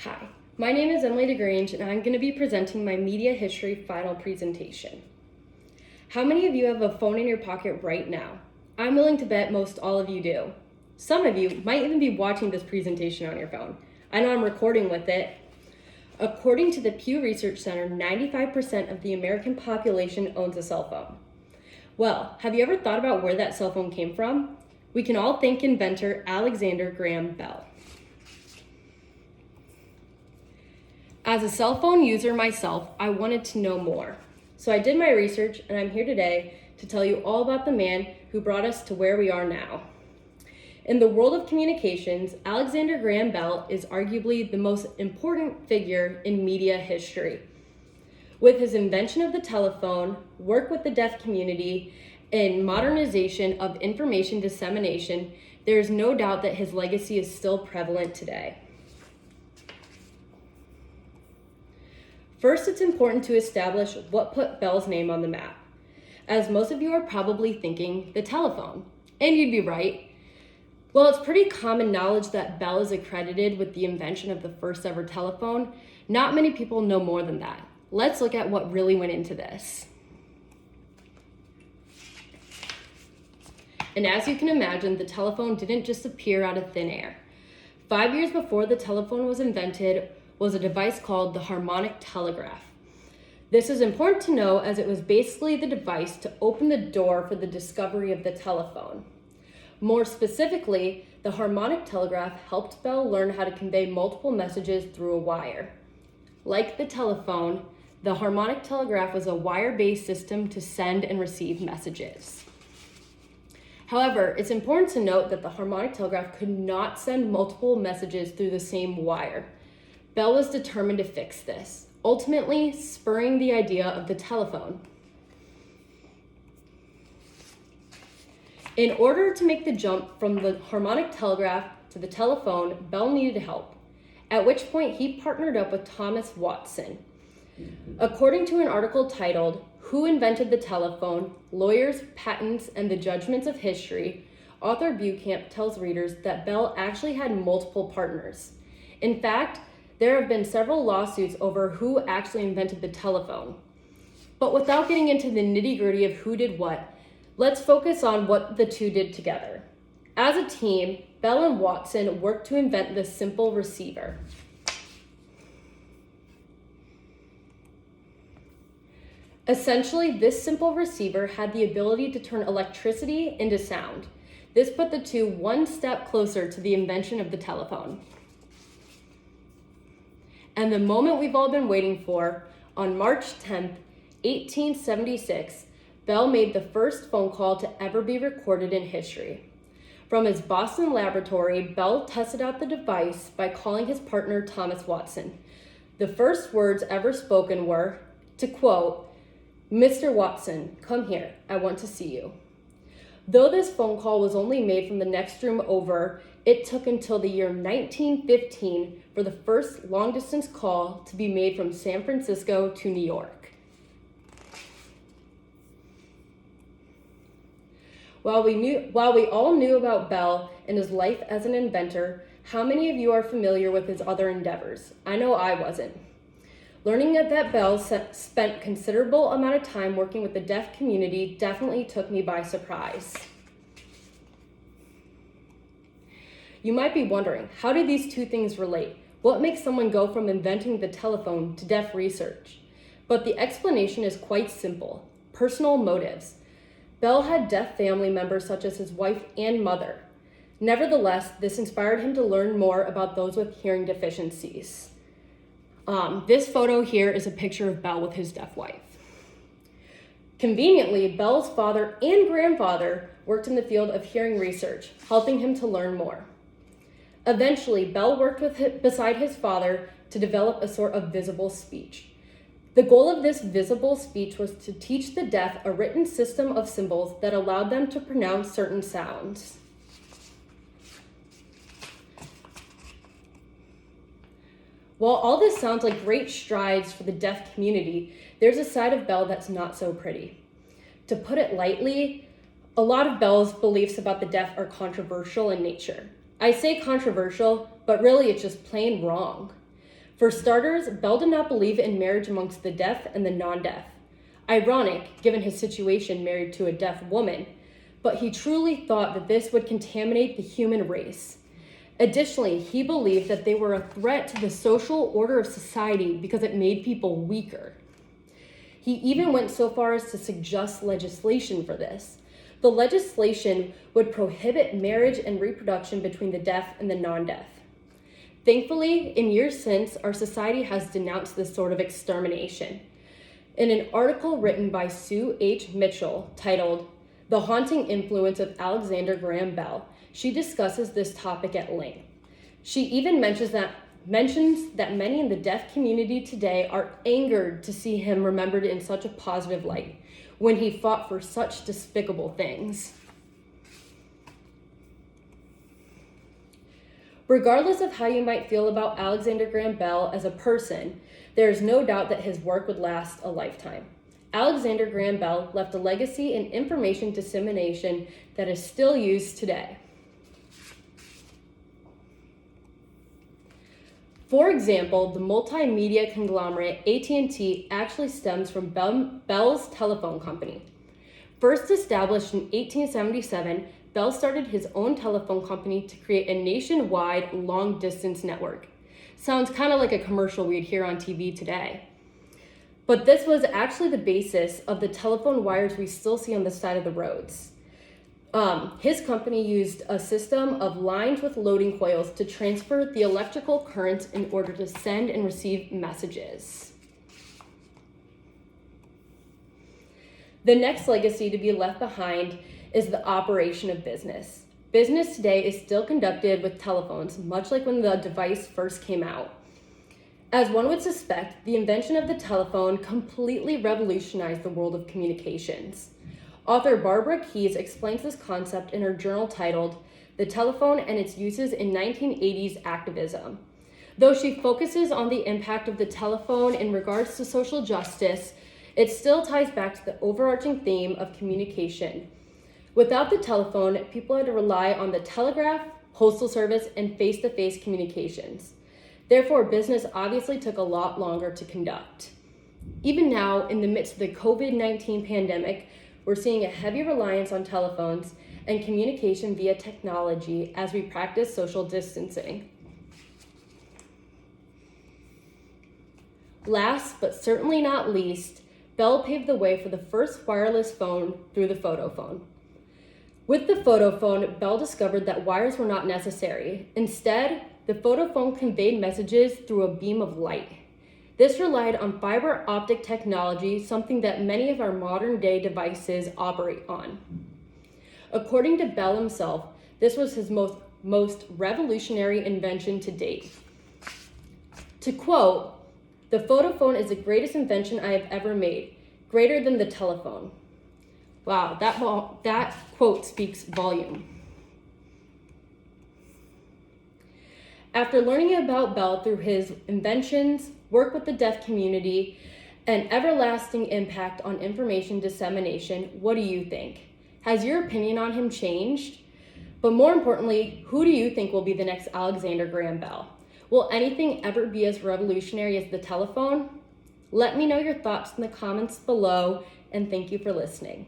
Hi, my name is Emily DeGrange and I'm going to be presenting my media history final presentation. How many of you have a phone in your pocket right now? I'm willing to bet most all of you do. Some of you might even be watching this presentation on your phone. I know I'm recording with it. According to the Pew Research Center, 95% of the American population owns a cell phone. Well, have you ever thought about where that cell phone came from? We can all thank inventor Alexander Graham Bell. As a cell phone user myself, I wanted to know more. So I did my research and I'm here today to tell you all about the man who brought us to where we are now. In the world of communications, Alexander Graham Bell is arguably the most important figure in media history. With his invention of the telephone, work with the deaf community, and modernization of information dissemination, there is no doubt that his legacy is still prevalent today. First, it's important to establish what put Bell's name on the map. As most of you are probably thinking, the telephone. And you'd be right. Well, it's pretty common knowledge that Bell is accredited with the invention of the first ever telephone. Not many people know more than that. Let's look at what really went into this. And as you can imagine, the telephone didn't just appear out of thin air. 5 years before the telephone was invented was a device called the harmonic telegraph. This is important to know as it was basically the device to open the door for the discovery of the telephone. More specifically, the harmonic telegraph helped Bell learn how to convey multiple messages through a wire. Like the telephone, the harmonic telegraph was a wire-based system to send and receive messages. However, it's important to note that the harmonic telegraph could not send multiple messages through the same wire. Bell was determined to fix this, ultimately spurring the idea of the telephone. In order to make the jump from the harmonic telegraph to the telephone, Bell needed help, at which point he partnered up with Thomas Watson. According to an article titled, "Who Invented the Telephone? Lawyers, Patents, and the Judgments of History," author Bucamp tells readers that Bell actually had multiple partners. In fact, there have been several lawsuits over who actually invented the telephone. But without getting into the nitty-gritty of who did what, let's focus on what the two did together. As a team, Bell and Watson worked to invent the simple receiver. Essentially, this simple receiver had the ability to turn electricity into sound. This put the two one step closer to the invention of the telephone. And the moment we've all been waiting for, on March 10th, 1876, Bell made the first phone call to ever be recorded in history. From his Boston laboratory, Bell tested out the device by calling his partner Thomas Watson. The first words ever spoken were, to quote, "Mr. Watson, come here, I want to see you." Though this phone call was only made from the next room over, it took until the year 1915 for the first long-distance call to be made from San Francisco to New York. While we all knew about Bell and his life as an inventor, how many of you are familiar with his other endeavors? I know I wasn't. Learning that Bell spent considerable amount of time working with the deaf community definitely took me by surprise. You might be wondering, how do these two things relate? What makes someone go from inventing the telephone to deaf research? But the explanation is quite simple: personal motives. Bell had deaf family members such as his wife and mother. Nevertheless, this inspired him to learn more about those with hearing deficiencies. This photo here is a picture of Bell with his deaf wife. Conveniently, Bell's father and grandfather worked in the field of hearing research, helping him to learn more. Eventually, Bell worked beside his father to develop a sort of visible speech. The goal of this visible speech was to teach the deaf a written system of symbols that allowed them to pronounce certain sounds. While all this sounds like great strides for the deaf community, there's a side of Bell that's not so pretty. To put it lightly, a lot of Bell's beliefs about the deaf are controversial in nature. I say controversial, but really it's just plain wrong. For starters, Bell did not believe in marriage amongst the deaf and the non-deaf. Ironic, given his situation married to a deaf woman, but he truly thought that this would contaminate the human race. Additionally, he believed that they were a threat to the social order of society because it made people weaker. He even went so far as to suggest legislation for this. The legislation would prohibit marriage and reproduction between the deaf and the non-deaf. Thankfully, in years since, our society has denounced this sort of extermination. In an article written by Sue H. Mitchell titled "The Haunting Influence of Alexander Graham Bell," she discusses this topic at length. She even mentions that many in the deaf community today are angered to see him remembered in such a positive light when he fought for such despicable things. Regardless of how you might feel about Alexander Graham Bell as a person, there is no doubt that his work would last a lifetime. Alexander Graham Bell left a legacy in information dissemination that is still used today. For example, the multimedia conglomerate AT&T actually stems from Bell's telephone company. First established in 1877, Bell started his own telephone company to create a nationwide long-distance network. Sounds kind of like a commercial we'd hear on TV today. But this was actually the basis of the telephone wires we still see on the side of the roads. His company used a system of lines with loading coils to transfer the electrical currents in order to send and receive messages. The next legacy to be left behind is the operation of business. Business today is still conducted with telephones, much like when the device first came out. As one would suspect, the invention of the telephone completely revolutionized the world of communications. Author Barbara Keyes explains this concept in her journal titled "The Telephone and Its Uses in 1980s Activism." Though she focuses on the impact of the telephone in regards to social justice, it still ties back to the overarching theme of communication. Without the telephone, people had to rely on the telegraph, postal service, and face-to-face communications. Therefore, business obviously took a lot longer to conduct. Even now, in the midst of the COVID-19 pandemic, we're seeing a heavy reliance on telephones and communication via technology as we practice social distancing. Last, but certainly not least, Bell paved the way for the first wireless phone through the photophone. With the photophone, Bell discovered that wires were not necessary. Instead, the photophone conveyed messages through a beam of light. This relied on fiber optic technology, something that many of our modern-day devices operate on. According to Bell himself, this was his most revolutionary invention to date. To quote, "The photophone is the greatest invention I have ever made, greater than the telephone." Wow, that quote speaks volume. After learning about Bell through his inventions, work with the deaf community, and everlasting impact on information dissemination, what do you think? Has your opinion on him changed? But more importantly, who do you think will be the next Alexander Graham Bell? Will anything ever be as revolutionary as the telephone? Let me know your thoughts in the comments below, and thank you for listening.